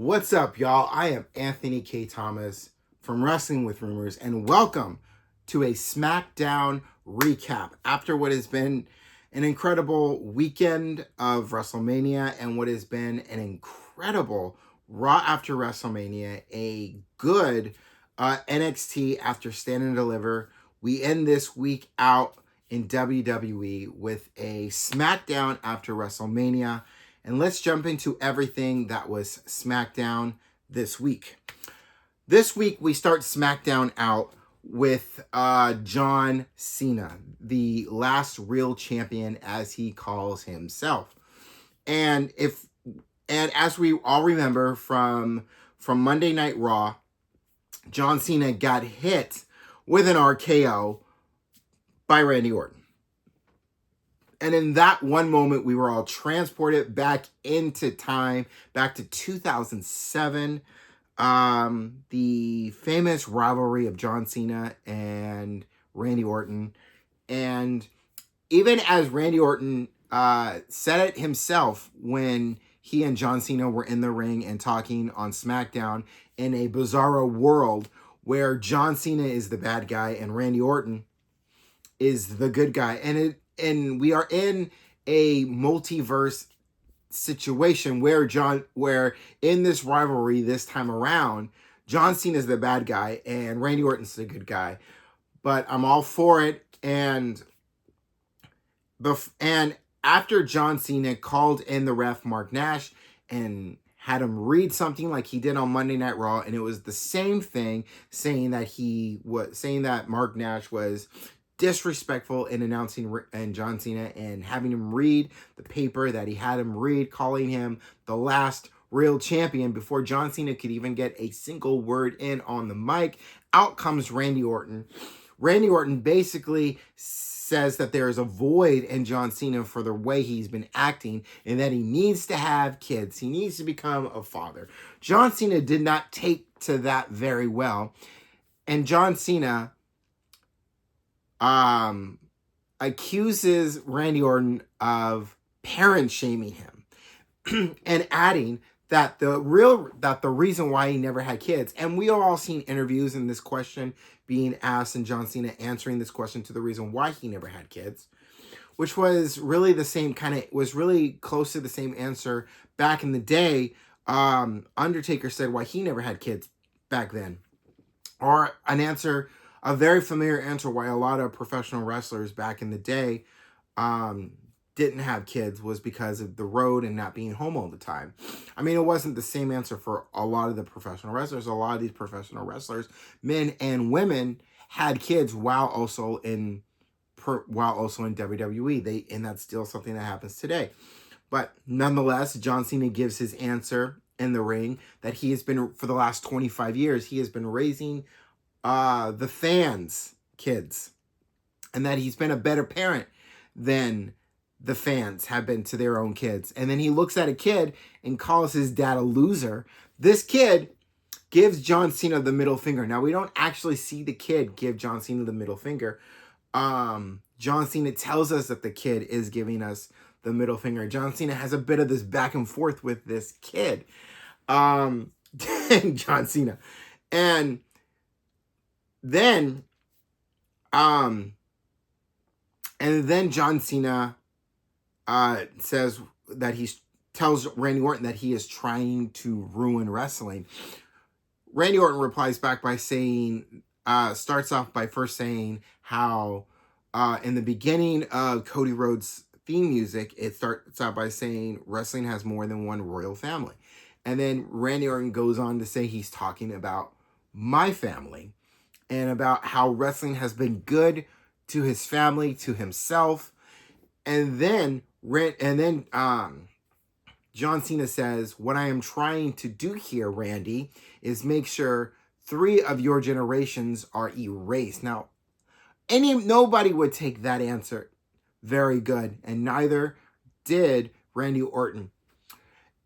What's up, y'all? I am Anthony K. Thomas from Wrestling with Rumors, and welcome to a SmackDown recap after what has been an incredible weekend of WrestleMania and what has been an incredible Raw after WrestleMania, a good NXT after Stand and Deliver. We end this week out in WWE with a SmackDown after WrestleMania. And let's jump into everything that was SmackDown this week. This week, we start SmackDown out with John Cena, the last real champion, as he calls himself. And as we all remember from Monday Night Raw, John Cena got hit with an RKO by Randy Orton. And in that one moment, we were all transported back into time, back to 2007, the famous rivalry of John Cena and Randy Orton. And even as Randy Orton said it himself when he and John Cena were in the ring and talking on SmackDown in a bizarro world where John Cena is the bad guy and Randy Orton is the good guy. And we are in a multiverse situation where in this rivalry this time around, John Cena is the bad guy and Randy Orton's the good guy. But I'm all for it. And after John Cena called in the ref Mark Nash and had him read something like he did on Monday Night Raw, and it was the same thing, saying that Mark Nash was disrespectful in announcing and John Cena and having him read the paper that he had him read, calling him the last real champion before John Cena could even get a single word in on the mic. Out comes Randy Orton. Randy Orton basically says that there is a void in John Cena for the way he's been acting and that he needs to have kids. He needs to become a father. John Cena did not take to that very well. And John Cena accuses Randy Orton of parent shaming him and adding that the reason why he never had kids, and we have all seen interviews in this question being asked and John Cena answering this question to the reason why he never had kids, which was really the same was really close to the same answer back in the day. Undertaker said why he never had kids back then, or a very familiar answer why a lot of professional wrestlers back in the day didn't have kids was because of the road and not being home all the time. I mean, it wasn't the same answer for a lot of the professional wrestlers. A lot of these professional wrestlers, men and had kids while also in WWE. And that's still something that happens today. But nonetheless, John Cena gives his answer in the ring that he has been, for the last 25 years, he has been raising the fans' kids, and that he's been a better parent than the fans have been to their own kids. And then he looks at a kid and calls his dad a loser. This kid gives John Cena the middle finger. Now, we don't actually see the kid give John Cena the middle finger. John Cena tells us that the kid is giving us the middle finger. John Cena has a bit of this back and forth with this kid, John Cena. And then John Cena says that tells Randy Orton that he is trying to ruin wrestling. Randy Orton replies back by saying, starts off by first saying how in the beginning of Cody Rhodes' theme music, it starts out by saying wrestling has more than one royal family. And then Randy Orton goes on to say he's talking about my family and about how wrestling has been good to his family, to himself. And then John Cena says, what I am trying to do here, Randy, is make sure 3 of your generations are erased. Now, nobody would take that answer very good, and neither did Randy Orton.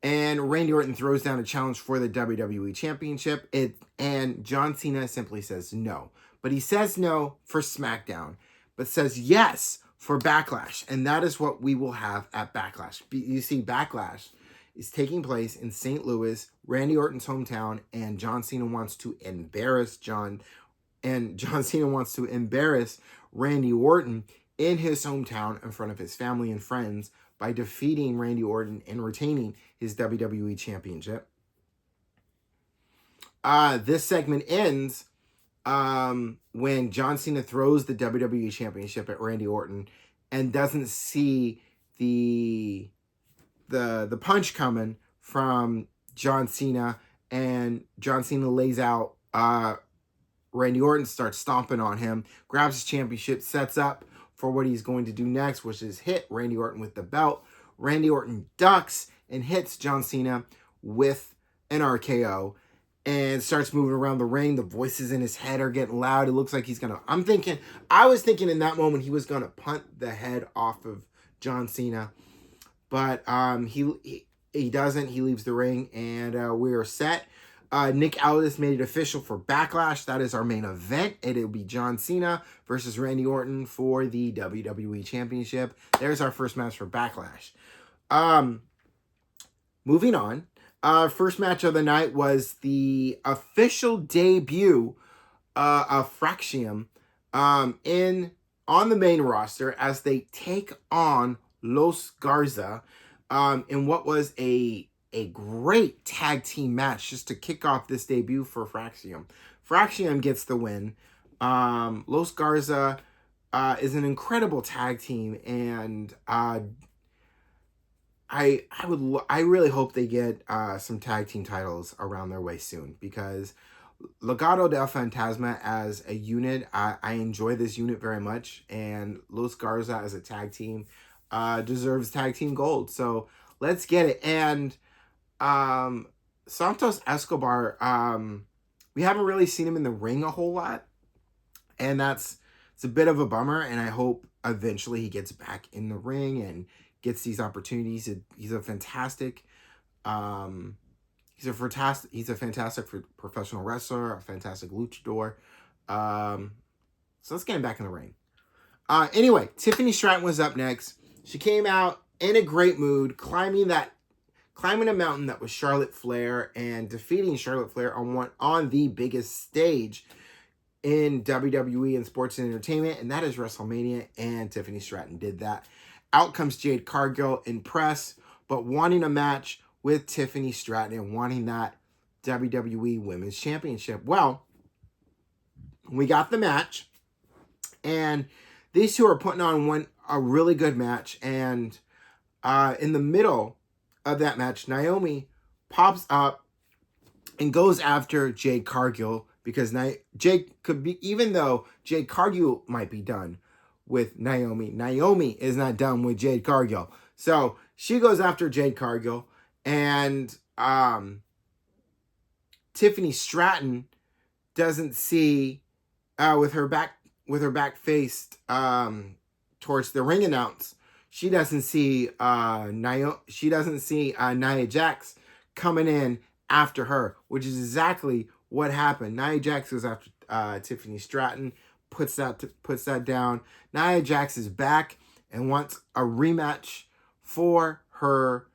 And Randy Orton throws down a challenge for the WWE Championship, and John Cena simply says no. But he says no for SmackDown, but says yes for Backlash. And that is what we will have at Backlash. You see, Backlash is taking place in St. Louis, Randy Orton's hometown, and John Cena wants to embarrass Randy Orton in his hometown in front of his family and friends by defeating Randy Orton and retaining his WWE Championship. This segment ends when John Cena throws the WWE Championship at Randy Orton and doesn't see the punch coming from John Cena, and John Cena lays out Randy Orton, starts stomping on him, grabs his championship, sets up for what he's going to do next, which is hit Randy Orton with the belt. Randy Orton ducks and hits John Cena with an RKO and starts moving around the ring. The voices in his head are getting loud. It looks like he's going to... I was thinking in that moment he was going to punt the head off of John Cena. But he doesn't. He leaves the ring, and we are set. Nick Aldis made it official for Backlash. That is our main event. It'll be John Cena versus Randy Orton for the WWE Championship. There's our first match for Backlash. Moving on. First match of the night was the official debut of Fraxium on the main roster as they take on Los Garza in what was a great tag team match just to kick off this debut for Fraxium. Fraxium gets the win. Los Garza is an incredible tag team, and I really hope they get some tag team titles around their way soon, because Legado del Fantasma as a unit, I enjoy this unit very much, and Los Garza as a tag team deserves tag team gold. So let's get it. And Santos Escobar, we haven't really seen him in the ring a whole lot, and it's a bit of a bummer, and I hope eventually he gets back in the ring and gets these opportunities. He's a fantastic professional wrestler, a fantastic luchador. So let's get him back in the ring. Anyway, Tiffany Stratton was up next. She came out in a great mood, climbing a mountain that was Charlotte Flair and defeating Charlotte Flair on the biggest stage in WWE and sports and entertainment, and that is WrestleMania, and Tiffany Stratton did that. Out comes Jade Cargill, impressed, but wanting a match with Tiffany Stratton and wanting that WWE Women's Championship. Well, we got the match, and these two are putting on a really good match, and in the middle of that match, Naomi pops up and goes after Jade Cargill, because even though Jade Cargill might be done with Naomi is not done with Jade Cargill. So she goes after Jade Cargill, and Tiffany Stratton doesn't see with her back faced towards the ring announce. She doesn't see Nia Jax coming in after her, which is exactly what happened. Nia Jax goes after Tiffany Stratton, puts that down. Nia Jax is back and wants a rematch for her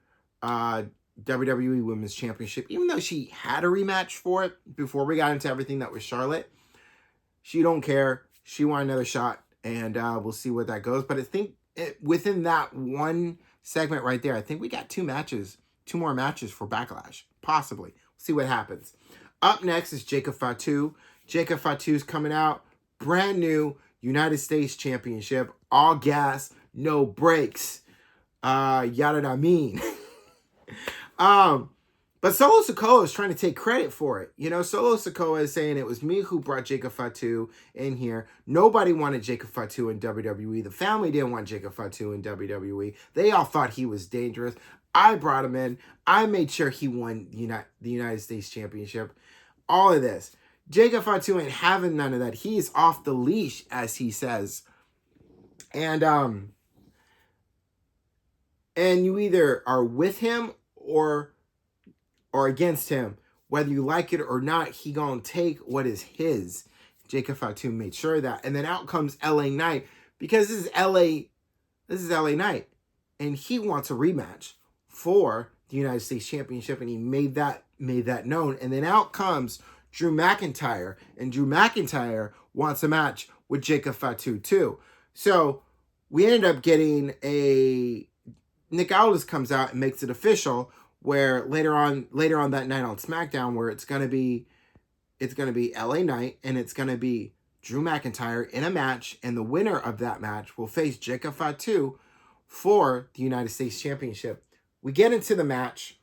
WWE Women's Championship, even though she had a rematch for it before we got into everything that was Charlotte. She don't care. She wanted another shot, and we'll see where that goes. But I think within that one segment right there, I think we got two more matches for Backlash, possibly. We'll see what happens. Up next is Jacob Fatu. Jacob Fatu's coming out, brand new United States Championship, all gas, no brakes. Yada I mean. But Solo Sikoa is trying to take credit for it. You know, Solo Sikoa is saying it was me who brought Jacob Fatu in here. Nobody wanted Jacob Fatu in WWE. The family didn't want Jacob Fatu in WWE. They all thought he was dangerous. I brought him in. I made sure he won the United States Championship. All of this. Jacob Fatu ain't having none of that. He's off the leash, as he says. And you either are with him or against him. Whether you like it or not, he gonna take what is his. Jacob Fatu made sure of that. And then out comes LA Knight, because this is LA Knight. And he wants a rematch for the United States Championship, and he made that known. And then out comes Drew McIntyre, and Drew McIntyre wants a match with Jacob Fatu too. So we ended up getting Nick Aldis comes out and makes it official, where later on that night on SmackDown, where it's gonna be LA Knight, and it's gonna be Drew McIntyre in a match, and the winner of that match will face Jacob Fatu for the United States Championship. We get into the match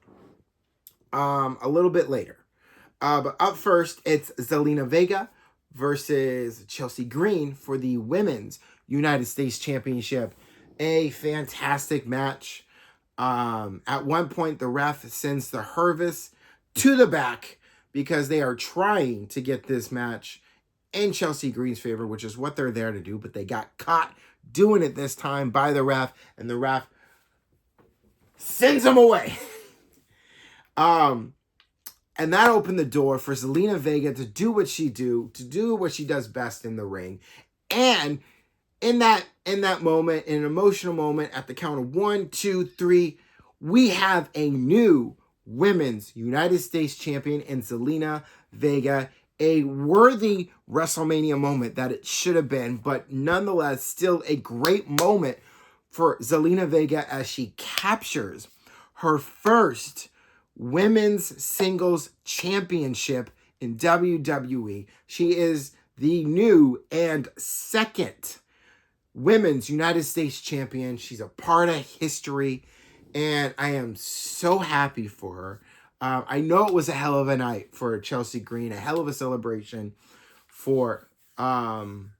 a little bit later. But up first, it's Zelina Vega versus Chelsea Green for the Women's United States Championship. A fantastic match. At one point, the ref sends the Hervis to the back because they are trying to get this match in Chelsea Green's favor, which is what they're there to do. But they got caught doing it this time by the ref, and the ref sends them away. And that opened the door for Zelina Vega to do what she does best in the ring. And in that moment, in an emotional moment, at the count of 1, 2, 3, we have a new Women's United States Champion in Zelina Vega. A worthy WrestleMania moment that it should have been, but nonetheless, still a great moment for Zelina Vega as she captures her first Women's Singles Championship in WWE. She is the new and second Women's United States Champion. She's a part of history, and I am so happy for her. I know it was a hell of a night for Chelsea Green, a hell of a celebration for Zelina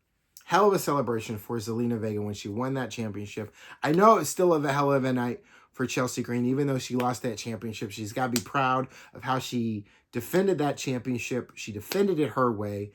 Vega when she won that championship. I know it's still a hell of a night for Chelsea Green, even though she lost that championship. She's got to be proud of how she defended that championship. She defended it her way,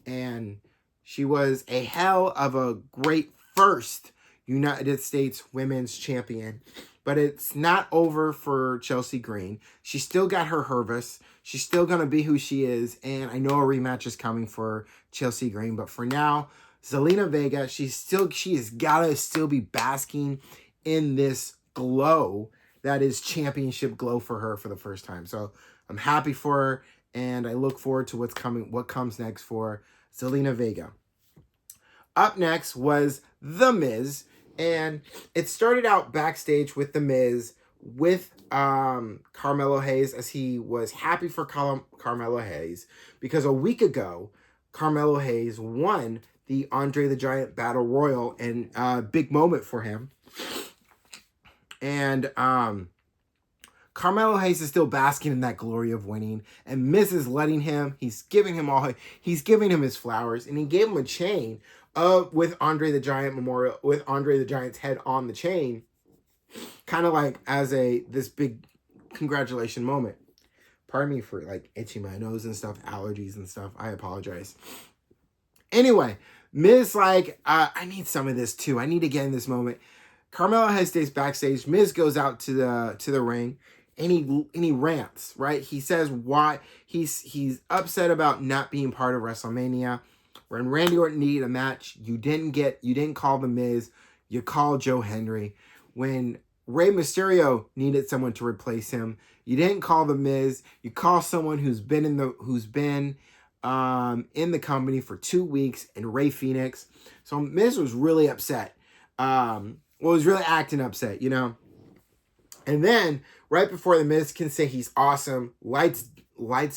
and she was a hell of a great first United States Women's Champion. But it's not over for Chelsea Green. She's still got her Hervis. She's still going to be who she is. And I know a rematch is coming for Chelsea Green. But for now, Zelina Vega, she has got to still be basking in this glow that is championship glow for her for the first time. So I'm happy for her. And I look forward to what comes next for Zelina Vega. Up next was The Miz. And it started out backstage with The Miz with Carmelo Hayes, as he was happy for Carmelo Hayes because a week ago, Carmelo Hayes won the Andre the Giant Battle Royal, and a big moment for him. And Carmelo Hayes is still basking in that glory of winning, and Miz is letting him. He's giving him his flowers, and he gave him a chain with Andre the Giant memorial, with Andre the Giant's head on the chain, kind of like as this big congratulation moment. Pardon me for like itching my nose and stuff, allergies and stuff. I apologize. Anyway, Miz like, I need some of this too. I need to get in this moment. Carmelo Hayes stays backstage. Miz goes out to the ring, and he rants, right? He says why he's upset about not being part of WrestleMania. When Randy Orton needed a match, you didn't call The Miz, you called Joe Hendry. When Rey Mysterio needed someone to replace him, you didn't call The Miz, you call someone who's been in the company for 2 weeks, and Rey Fenix. So Miz was really upset. Was really acting upset, you know. And then right before The Miz can say he's awesome, lights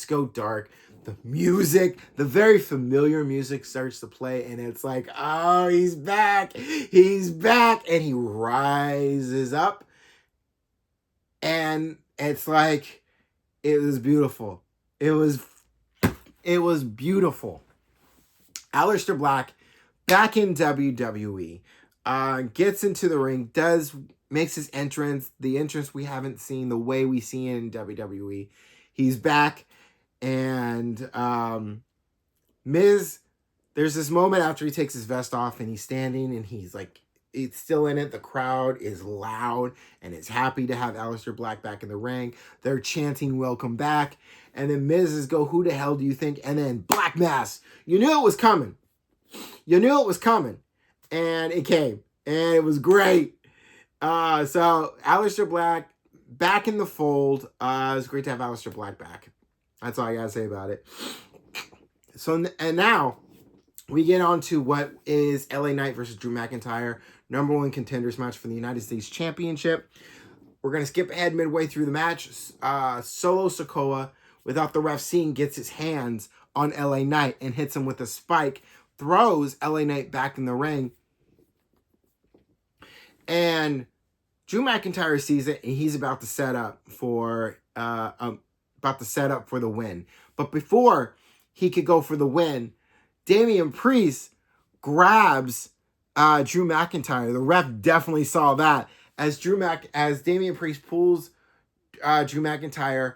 go dark. The music, the very familiar music starts to play, and it's like, oh, he's back, and he rises up, and it's like, it was beautiful. It was beautiful. Aleister Black, back in WWE, gets into the ring, makes his entrance, the entrance we haven't seen the way we see it in WWE. He's back. And Miz, there's this moment after he takes his vest off and he's standing and he's like, it's still in it. The crowd is loud and is happy to have Aleister Black back in the ring. They're chanting, welcome back. And then Miz go, who the hell do you think? And then Black Mass. You knew it was coming. And it came. And it was great. So Aleister Black back in the fold. It was great to have Aleister Black back. That's all I gotta say about it. So, and now we get on to what is LA Knight versus Drew McIntyre, #1 contenders match for the United States Championship. We're going to skip ahead midway through the match. Solo Sikoa, without the ref seeing, gets his hands on LA Knight and hits him with a spike, throws LA Knight back in the ring. And Drew McIntyre sees it, and he's about to set up for the win. But before he could go for the win, Damian Priest grabs Drew McIntyre. The ref definitely saw that as Damian Priest pulls Drew McIntyre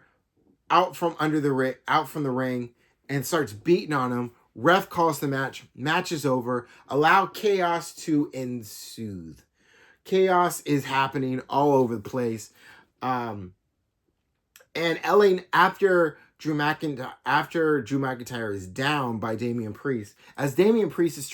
out from the ring and starts beating on him. Ref calls the match. Match is over. Allow chaos to ensue. Chaos is happening all over the place. And after Drew McIntyre is down by Damian Priest, as Damian Priest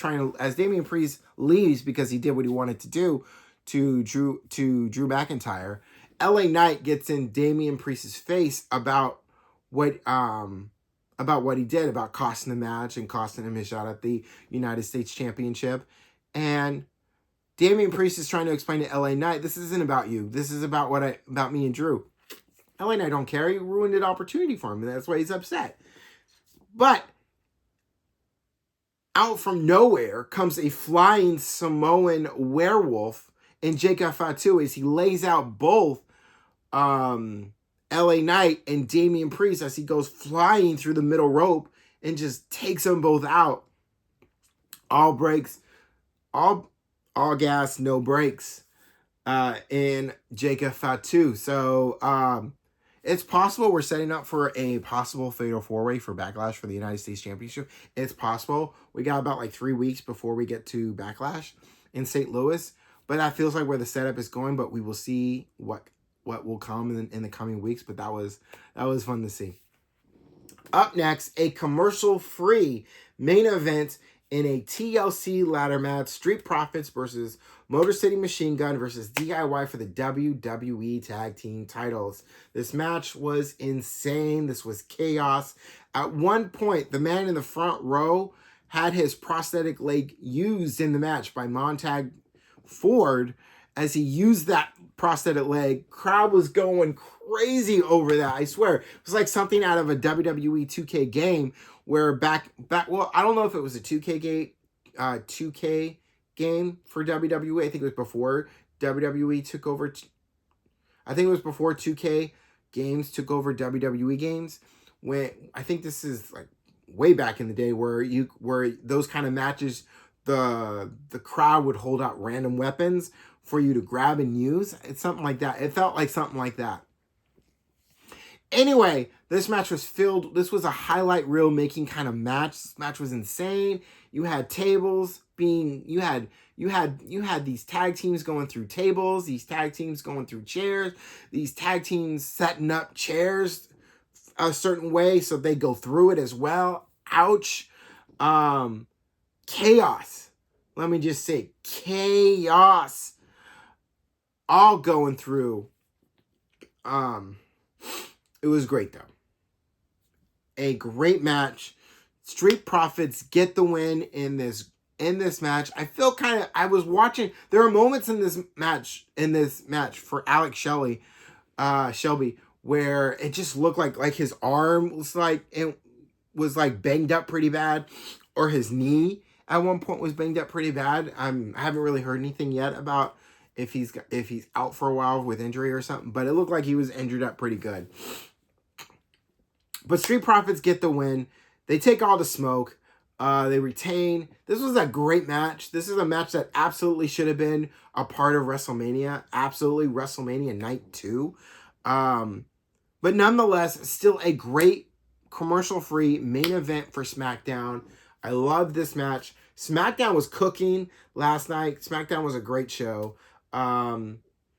leaves because he did what he wanted to do to Drew McIntyre, LA Knight gets in Damian Priest's face about what he did, about costing the match and costing him his shot at the United States Championship. And Damian Priest is trying to explain to LA Knight, this isn't about you. This is about me and Drew. LA Knight don't care. He ruined an opportunity for him, and that's why he's upset. But out from nowhere comes a flying Samoan werewolf in Jacob Fatu as he lays out both LA Knight and Damian Priest as he goes flying through the middle rope and just takes them both out. All gas, no brakes in Jacob Fatu. So it's possible we're setting up for a possible fatal 4-way for Backlash for the United States Championship. It's possible. We got about 3 weeks before we get to Backlash in St. Louis. But that feels like where the setup is going. But we will see what will come in the coming weeks. But that was fun to see. Up next, a commercial-free main event in a TLC ladder match. Street Profits versus Motor City Machine Gun versus DIY for the WWE Tag Team titles. This match was insane. This was chaos. At one point, the man in the front row had his prosthetic leg used in the match by Montag Ford. As he used that prosthetic leg, crowd was going crazy over that. I swear. It was like something out of a WWE 2K game where well, I don't know if it was a 2K game for WWE. I think it was before WWE took over. I think it was before 2K games took over WWE games. When I think this is way back in the day where those kind of matches, the crowd would hold out random weapons for you to grab and use. It's something like that. It felt like something like that. Anyway, this match was filled. This was a highlight reel making kind of match. This match was insane. You had tables being. You had these tag teams going through tables. These tag teams going through chairs. These tag teams setting up chairs a certain way so they go through it as well. Ouch. Chaos. Let me just say chaos. All going through. It was great, though. A great match. Street Profits get the win in this match. I feel I was watching. There are moments in this match for Alex Shelby, where it just looked like his arm was banged up pretty bad, or his knee at one point was banged up pretty bad. I haven't really heard anything yet about if he's out for a while with injury or something, but it looked like he was injured up pretty good. But Street Profits get the win. They take all the smoke. They retain. This was a great match. This is a match that absolutely should have been a part of WrestleMania. Absolutely WrestleMania Night 2. But nonetheless, still a great commercial-free main event for SmackDown. I love this match. SmackDown was cooking last night. SmackDown was a great show.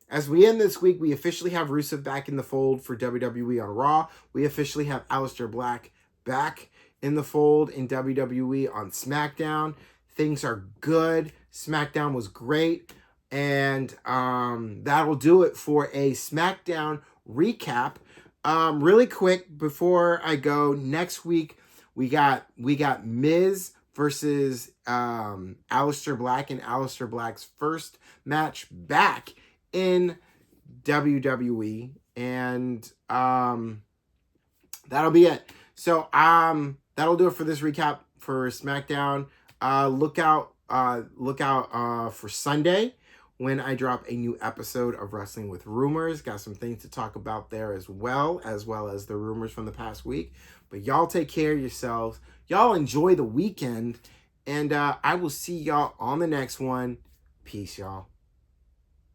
As we end this week, we officially have Rusev back in the fold for WWE on Raw. We officially have Aleister Black back in the fold in WWE on SmackDown. Things are good. SmackDown was great. And that'll do it for a SmackDown recap. Really quick before I go, next week we got Miz versus Aleister Black in Aleister Black's first match back in WWE, and that'll be it. So that'll do it for this recap for SmackDown. Look out for Sunday when I drop a new episode of Wrestling with Rumors. Got some things to talk about there as well as the rumors from the past week. But y'all take care of yourselves. Y'all enjoy the weekend. And I will see y'all on the next one. Peace, y'all.